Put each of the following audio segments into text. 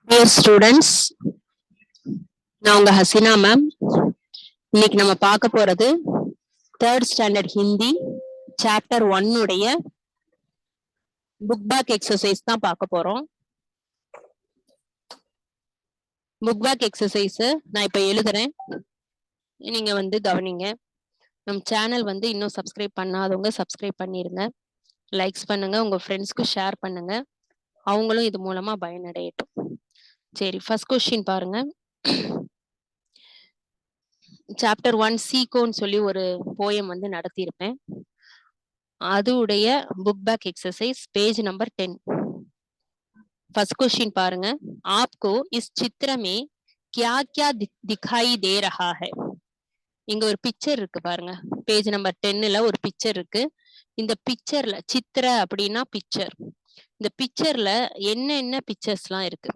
Dear students, நான் உங்க Hasina ma'am. இன்னைக்கு நம்ம பார்க்க போறது 3rd ஸ்டாண்டர்ட் ஹிந்தி சாப்டர் 1 உடைய புக் பேக் எக்ஸசைஸ் தான் பார்க்க போறோம். புக் பேக் எக்ஸசைஸ் நான் இப்ப எழுதுறேன், நீங்க கவனிங்க. நம்ம சேனல் இன்னும் சப்ஸ்கிரைப் பண்ணாதவங்க சப்ஸ்கிரைப் பண்ணிருங்க, லைக்ஸ் பண்ணுங்க, உங்க ஃப்ரெண்ட்ஸ்க்கு ஷேர் பண்ணுங்க, அவங்களும் இது மூலமா பயனடையட்டும். சரி, ஃபர்ஸ்ட் கொஸ்டின் பாருங்க. சாப்டர் 1 சீகோன்னு சொல்லி ஒரு போயம் நடத்தியிருப்பேன். அதுடைய book back exercise page number 10. First question பாருங்க. आपको इस चित्र में क्या क्या दिखाई दे रहा है? இங்க ஒரு பிக்சர் இருக்கு பாருங்க. பேஜ் நம்பர் 10ல ஒரு பிக்சர் இருக்கு. இந்த பிக்சர்ல சித்திர அப்படின்னா பிக்சர். இந்த பிக்சர்ல என்னென்ன பிக்சர்ஸ்லாம் இருக்கு?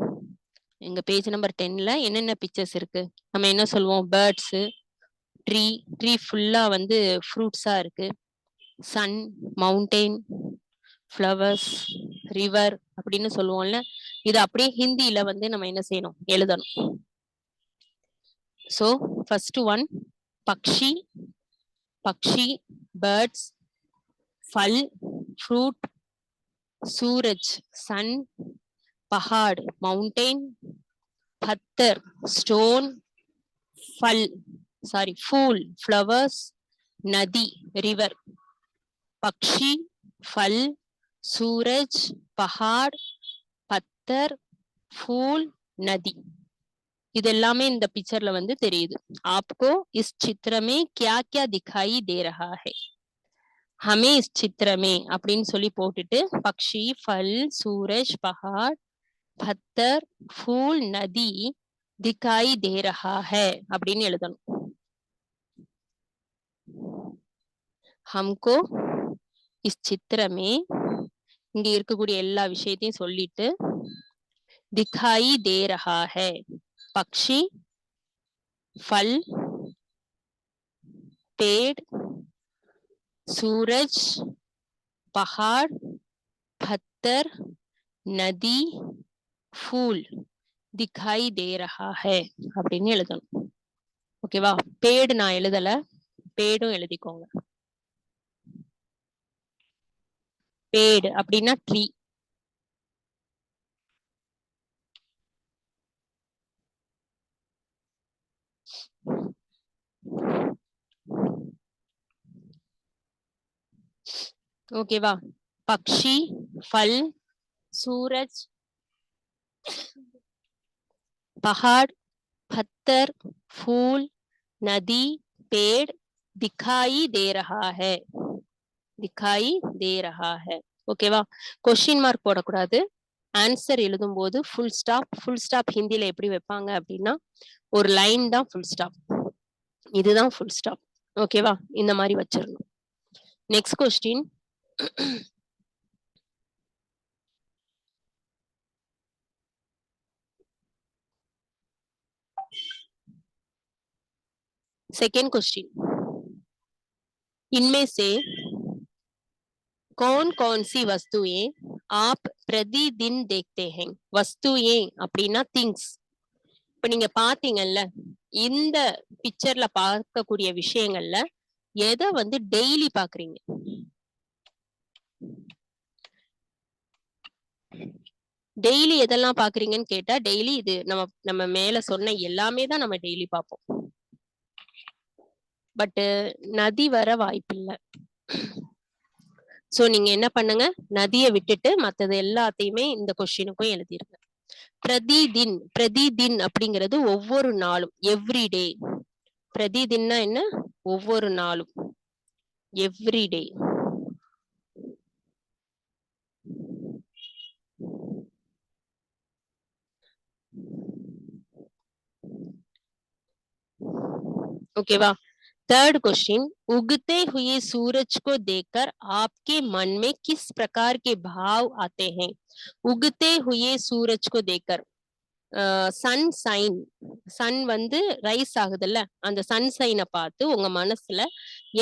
எங்க பேஜ் நம்பர் 10ல என்னென்ன பிக்சர்ஸ் இருக்கு? நம்ம என்ன சொல்லுவோம்? பேர்ட்ஸ், ட்ரீ ஃபுல்லா ஃப்ரூட்ஸா இருக்கு. சன், மவுண்டெயின், ஃப்ளவர்ஸ், ரிவர் அப்படின்னு சொல்லுவோம்ல. இது அப்படியே ஹிந்தியில நம்ம என்ன செய்யணும்? எழுதணும். சோ ஃபர்ஸ்ட் ஒன் பக்ஷி, பேர்ட்ஸ், फल फ्रूट, सूरज सन, पहाड़ माउंटेन, पत्थर स्टोन, फूल फ्लावर्स, नदी रिवर. पक्षी, फल, सूरज, पहाड़, पत्थर, फूल, नदी. இதெல்லாமே இந்த பிக்சர்ல தெரியுது. आपको इस चित्र में क्या क्या दिखाई दे रहा है? हमें इस चित्र में அப்படின்னு சொல்லி போட்டுட்டு பக்ஷி, फल, सूरज, पहाड़, पत्थर, फूल, नदी दिखाई दे रहा है அப்படின்னு எழுதணும். हमको इस चित्र में இங்க இருக்கக்கூடிய எல்லா விஷயத்தையும் சொல்லிட்டு दिखाई दे रहा है पक्षी, फल, पेड़, सूरज, पहाड़, पत्थर, नदी, फूल दिखाई दे रहा है அப்படின்னு எழுதணும். ஓகேவா? பேடு நான் எழுதல, பேடும் எழுதிக்கோங்க. பேடு அப்படின்னா ட்ரீ. ஓகேவா? பக்ஷி, फल, सूरज, पहाड़, पत्थर, फूल, नदी, पेड़ दिखाई दे रहा है. दिखाई दे रहा है. ஓகேவா? क्वेश्चन மார்க் போடக்கூடாது. ஆன்சர் எழுதும் போது ஃபுல் ஸ்டாப் ஹிந்தில எப்படி வைப்பாங்க அப்படின்னா ஒரு லைன் தான் ஃபுல் ஸ்டாப், இதுதான் ஃபுல் ஸ்டாப். ஓகேவா? இந்த மாதிரி வச்சிடணும். Next question. सेकेंड क्वेश्चन, इनमें से कौन कौन सी वस्तुएं आप प्रतिदिन देखते हैं? वस्तुएं அப்படின்னா திங்ஸ். இப்ப நீங்க பாத்தீங்கல்ல, இந்த பிக்சர்ல பார்க்கக்கூடிய விஷயங்கள்ல எதை டெய்லி பாக்குறீங்க? டெய்லி எதெல்லாம் பாக்குறீங்கன்னு கேட்டா டெய்லி இது நம்ம மேல சொன்ன எல்லாமே தான் நம்ம டெய்லி பார்ப்போம். பட் நதி வர வாய்ப்பில்லை. சோ நீங்க என்ன பண்ணுங்க, நதியை விட்டுட்டு மத்தது எல்லாத்தையுமே இந்த கொஸ்டினுக்கும் எழுதிருங்க. பிரதிதின் அப்படிங்கிறது ஒவ்வொரு நாளும், எவ்ரிடே. பிரதிதின்னா என்ன? ஒவ்வொரு நாளும், எவ்ரிடே. ओकेवा? थर्ड क्वेश्चन, उगते हुए सूरज को देखकर आपके मन में किस प्रकार के भाव आते हैं? उगते हुए सूरज को देखकर சன் சைன், சன் ரைஸ் ஆகுதுல்ல, அந்த சன் சைனை பார்த்து உங்க மனசுல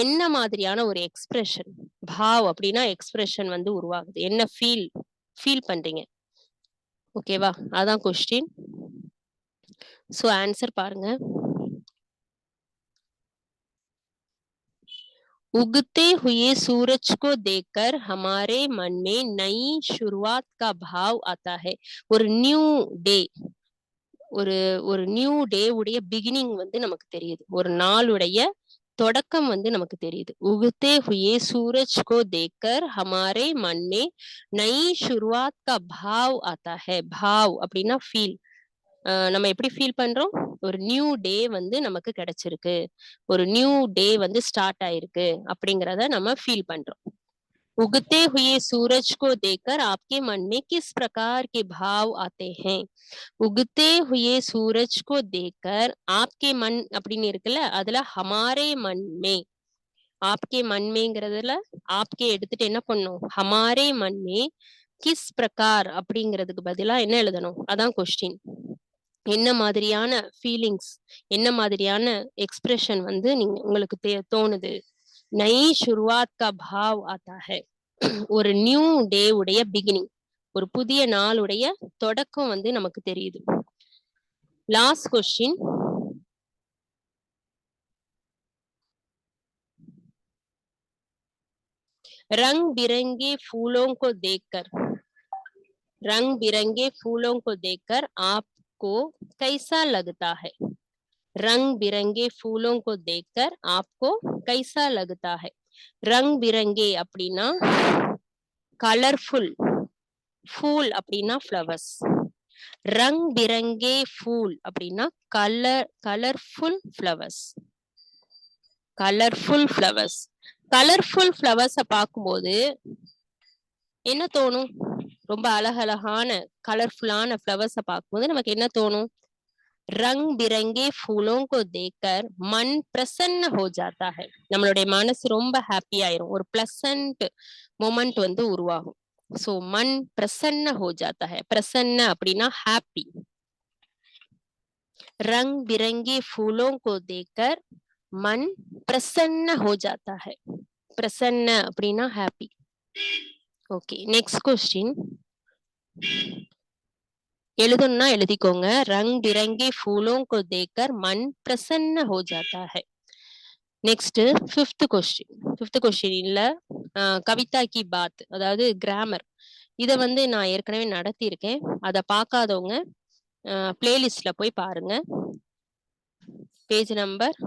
என்ன மாதிரியான ஒரு எக்ஸ்பிரஷன், பாவ் அப்படின்னா எக்ஸ்பிரஷன் உருவாகுது? என்ன ஃபீல் பண்றீங்க? ஓகேவா? அதான் கொஸ்டின். சோ ஆன்சர் பாருங்க. उगते हुए सूरज को देखकर हमारे मन में नई शुरुआत का भाव आता है. ஒரு நியூ டே, ஒரு ஒரு நியூ டே உடைய பிகினிங் வந்து நமக்கு தெரியுது. ஒரு நாளுடைய தொடக்கம் வந்து நமக்கு தெரியுது. उगते हुए सूरज को देखकर हमारे मन में नई शुरुआत का भाव आता है. भाव அப்படின்னா ஃபீல். நம்ம எப்படி ஃபீல் பண்றோம்? ஒரு நியூ டே வந்து நமக்கு கிடைச்சிருக்கு, ஒரு நியூ டே வந்து ஸ்டார்ட் ஆயிருக்கு அப்படிங்கிறத நம்ம ஃபீல் பண்றோம். उगते हुए सूरज को देखकर आपके मन में किस प्रकार के भाव आते हैं? उगते हुए सूरज को देखकर आपके मन அப்படின்னு இருக்குல்ல, அதுல हमारे मन में, आपके मन मेंங்கிறதுல आपके எடுத்துட்டு என்ன பண்ணும்? हमारे मन में किस प्रकार அப்படிங்கிறதுக்கு பதிலா என்ன எழுதணும்? அதான் கொஸ்டின். என்ன மாதிரியான ஃபீலிங்ஸ், என்ன மாதிரியான எக்ஸ்பிரஷன் வந்து நீங்க உங்களுக்கு தோணுது? நை ஷுருவாத் கா பாவ் ஆத்தா ஹை. ஒரு நியூ டே உடைய பிகினிங், ஒரு புதிய நாளுடைய தொடக்கம் வந்து நமக்கு தெரியுது. Last question. रंग बिरंगे फूलों को देखकर, रंग बिरंगे फूलों को देखकर आपको कैसा लगता है? रंग बिरंगे फूलों को देखकर आपको कैसा लगता है? रंग बिरंगे அப்படின்னா கலர்ஃபுல், ஃபூல் அப்படின்னா ஃப்ளவர்ஸ். ரங் பிரங்கே ஃபூல் அப்படின்னா colourful flowers. Colourful flowers. Colourful ஃப்ளவர்ஸை பார்க்கும்போது என்ன தோணும்? ரொம்ப அழகழகான கலர்ஃபுல்லான ஃப்ளவர்ஸை பார்க்கும்போது நமக்கு என்ன தோணும்? ரங் பிரங்கே फूलों को देखकर मन प्रसन्न हो जाता है. நம்மளுடைய மனசு ரொம்ப ஹாப்பி ஆயிரும். ஒரு பிளசன்ட் மொமெண்ட் வந்து உருவாகும். சோ मन प्रसन्न हो जाता है. प्रसन्न அப்படின்னா ஹாப்பி. रंग बिरंगे फूलों को देखकर मन प्रसन्न हो जाता है. प्रसन्न அப்படின்னா ஹாப்பி. Okay, next question. எழுதணும்னா எழுதிக்கோங்க. रंग बिरंगे फूलों को देखकर मन प्रसन्न हो जाता है. Next fifth question. ஃபிஃப்த் கொஸ்டின்ல கவிதா கி பாத், அதாவது கிராமர், இதை வந்து நான் ஏற்கனவே நடத்தியிருக்கேன். அதை பார்க்காதவங்க பிளேலிஸ்ட்ல போய் பாருங்க. Page number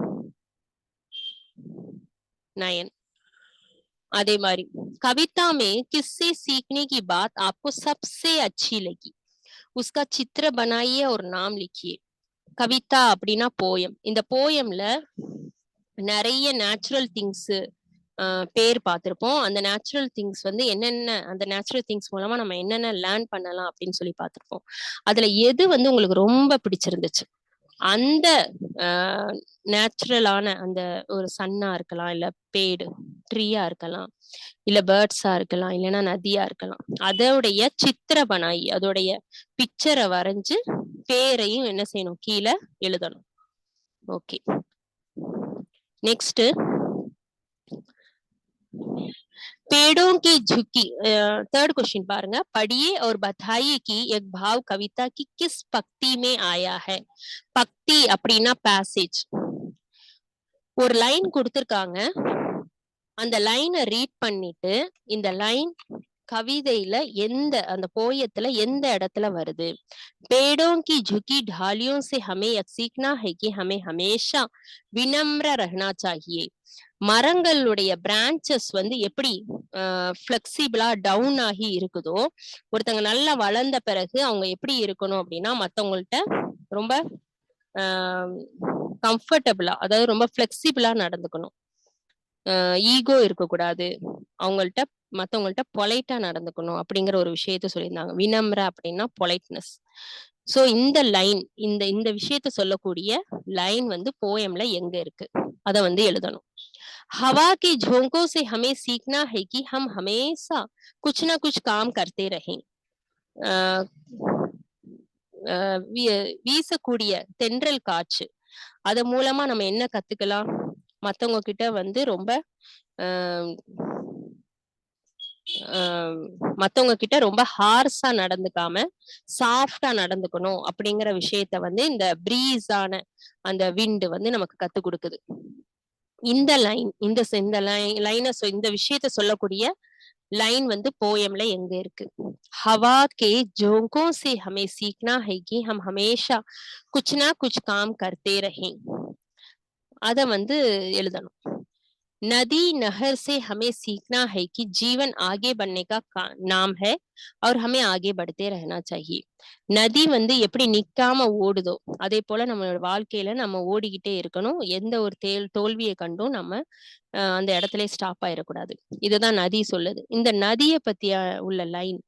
9. அதே மாதிரி कविता में किससे सीखने की बात आपको सबसे अच्छी लगी? उसका चित्र बनाइए और नाम लिखिए. கவிதா அப்படின்னா போயம். இந்த போயம்ல நிறைய நேச்சுரல் திங்ஸ் பேர் பார்த்திருப்போம். அந்த நேச்சுரல் திங்ஸ் வந்து என்னென்ன, அந்த நேச்சுரல் திங்ஸ் மூலமா நம்ம என்னென்ன லேர்ன் பண்ணலாம் அப்படின்னு சொல்லி பார்த்திருப்போம். அதுல எது வந்து உங்களுக்கு ரொம்ப பிடிச்சிருந்துச்சு? அந்த நேச்சுரலான அந்த ஒரு சன்னா இருக்கலாம், இல்ல பேடு ட்ரீயா இருக்கலாம், இல்ல பேர்ட்ஸா இருக்கலாம், இல்லைன்னா நதியா இருக்கலாம். அதோடைய சித்திரபனாயி, அதோடைய பிக்சரை வரைஞ்சு பேரையும் என்ன செய்யணும்? கீழே எழுதணும். ஓகே, நெக்ஸ்ட் पेड़ों की झुकी. थर्ड क्वेश्चन பாருங்க. पढ़िए और बताइए कि एक भाव कविता की किस पंक्ति में आया है? பக்தி அப்படின்னா பேசேஜ். ஒரு லைன் கொடுத்திருக்காங்க, அந்த லைனை ரீட் பண்ணிட்டு இந்த லைன் கவிதையில எந்த, அந்த போயத்துல எந்த இடத்துல வருது? पेड़ों की झुकी ढालियों से हमें यह सीखना है कि हमें हमेशा विनम्र रहना चाहिए. மரங்களுடைய பிரான்ச்சஸ் வந்து எப்படி ஃபிளெக்சிபிளா டவுன் ஆகி இருக்குதோ, ஒருத்தங்க நல்லா வளர்ந்த பிறகு அவங்க எப்படி இருக்கணும் அப்படின்னா மத்தவங்கள்ட்ட ரொம்ப கம்ஃபர்டபுளா, அதாவது ரொம்ப ஃபிளெக்சிபிளா நடந்துக்கணும். ஈகோ இருக்கக்கூடாது, அவங்கள்ட்ட மத்தவங்கள்ட்ட பொலைட்டா நடந்துக்கணும் அப்படிங்கிற ஒரு விஷயத்த சொல்லியிருந்தாங்க. வினம்ர அப்படின்னா பொலைட்னஸ். சோ இந்த லைன், இந்த விஷயத்த சொல்லக்கூடிய லைன் வந்து போயம்ல எங்க இருக்கு? அத வந்து எழுதணும். हवा के झोंकों से हमें सीखना है कि हम हमेशा कुछ ना कुछ काम करते रहें. வீசக்கூடிய தென்றல் காற்று, அது மூலமா நம்ம என்ன கத்துக்கலாம்? மத்தவங்க கிட்ட வந்து ரொம்ப மத்தவங்க கிட்ட ரொம்ப ஹார்ஸா நடந்துக்காம சாஃப்டா நடந்துக்கணும் அப்படிங்கிற விஷயத்த வந்து இந்த பிரீஸான அந்த விண்டு வந்து நமக்கு கத்து கொடுக்குது. இந்த லைன் இந்த லைனை இந்த விஷயத்த சொல்லக்கூடிய லைன் வந்து போயம்ல எங்க இருக்கு? हवा के झोंकों से हमें सीखना है कि हम हमेशा कुछ ना कुछ काम करते रहें. அத வந்து எழுதணும். नदी नहर से हमें सीखना है कि जीवन आगे बढ़ने का नाम है और हमें आगे बढ़ते रहना चाहिए. நதி வந்து எப்படி நிக்காம ஓடுதோ அதே போல நம்மளோட வாழ்க்கையில நம்ம ஓடிக்கிட்டே இருக்கணும். எந்த ஒரு தோல்வியை கண்டும் நம்ம அந்த இடத்துல ஸ்டாப் ஆயிடக்கூடாது. இதுதான் நதி சொல்லுது. இந்த நதியை பத்திய உள்ள லைன்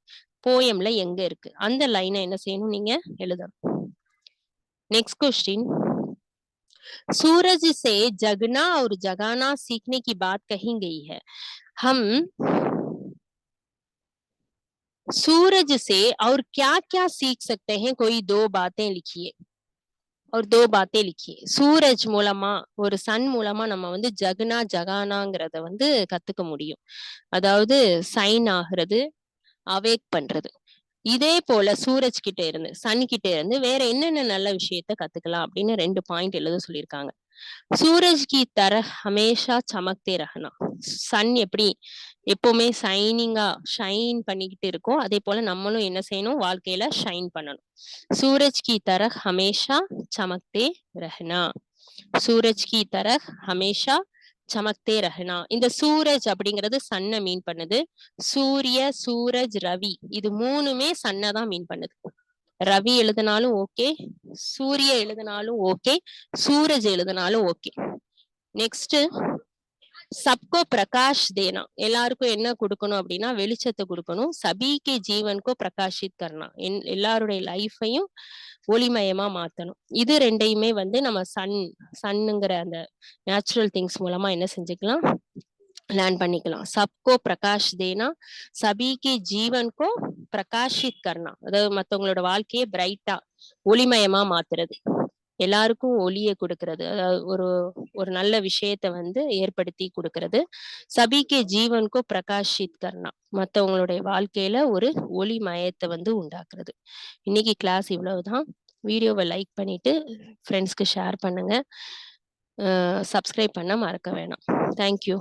போயம்ல எங்க இருக்கு? அந்த லைனை என்ன செய்யணும்? நீங்க எழுதணும். नेक्स्ट क्वेश्चन, सूरज से जगना और जगाना सीखने की बात कही गई है. हम सूरज से और क्या क्या सीख सकते हैं? कोई दो बातें लिखिए और दो बातें लिखिए. சூரஜ் மூலமா ஒரு சன் மூலமா நம்ம வந்து ஜகனா ஜகானாங்கிறத வந்து கத்துக்க முடியும். அதாவது சைன் ஆகுறது, அவேக் பண்றது. இதே போல சூரஜ் கிட்ட இருந்து சன் கிட்ட இருந்து வேற என்னென்ன நல்ல விஷயத்த கத்துக்கலாம் அப்படின்னு 2 பாயிண்ட் எழுத சொல்லியிருக்காங்க. சூரஜ் கி தரஹ் ஹமேஷா சமக்தே ரஹனா. சன் எப்படி எப்பவுமே ஷைன் பண்ணிக்கிட்டு இருக்கோம், அதே போல நம்மளும் என்ன செய்யணும்? வாழ்க்கையில ஷைன் பண்ணணும். சூரஜ் கி தரஹ் ஹமேஷா சமக்தே ரஹனா. சூரஜ் கி தரஹ் ஹமேஷா சமக்தே ரஹனா. இந்த சூரஜ் அப்படிங்கிறது சன்னை மீன் பண்ணுது. சூரிய, சூரஜ், ரவி இது மூணுமே சன்னை தான் மீன் பண்ணுது. ரவி எழுதினாலும் ஓகே, சூரிய எழுதினாலும் ஓகே, சூரஜ் எழுதினாலும் ஓகே. நெக்ஸ்ட், சப்கோ பிரகாஷ் தேனா. எல்லாருக்கும் என்ன கொடுக்கணும் அப்படின்னா வெளிச்சத்தை கொடுக்கணும். சபிகே ஜீவன்கோ பிரகாஷித் கர்னா. எல்லாருடைய லைஃபையும் ஒளிமயமா மாத்தணும். இது ரெண்டையுமே வந்து நம்ம சன்னுங்கிற அந்த நேச்சுரல் திங்ஸ் மூலமா என்ன செஞ்சுக்கலாம்? லேர்ன் பண்ணிக்கலாம். சப்கோ பிரகாஷ் தேனா, சபிகே ஜீவன்கோ பிரகாஷித் கர்னா. அதாவது மத்தவங்களோட வாழ்க்கையை பிரைட்டா ஒளிமயமா மாத்துறது, எல்லாருக்கும் ஒளியை கொடுக்கறது, அதாவது ஒரு நல்ல விஷயத்த வந்து ஏற்படுத்தி கொடுக்கறது. சபிகே ஜீவன்கோ பிரகாஷித் கர்னா, மத்தவங்களுடைய வாழ்க்கையில ஒரு ஒளிமயத்தை வந்து உண்டாக்குறது. இன்னைக்கு கிளாஸ் இவ்வளவுதான். வீடியோவை லைக் பண்ணிட்டு ஃப்ரெண்ட்ஸ்க்கு ஷேர் பண்ணுங்க. சப்ஸ்கிரைப் பண்ண மறக்க வேணாம். தேங்க்யூ.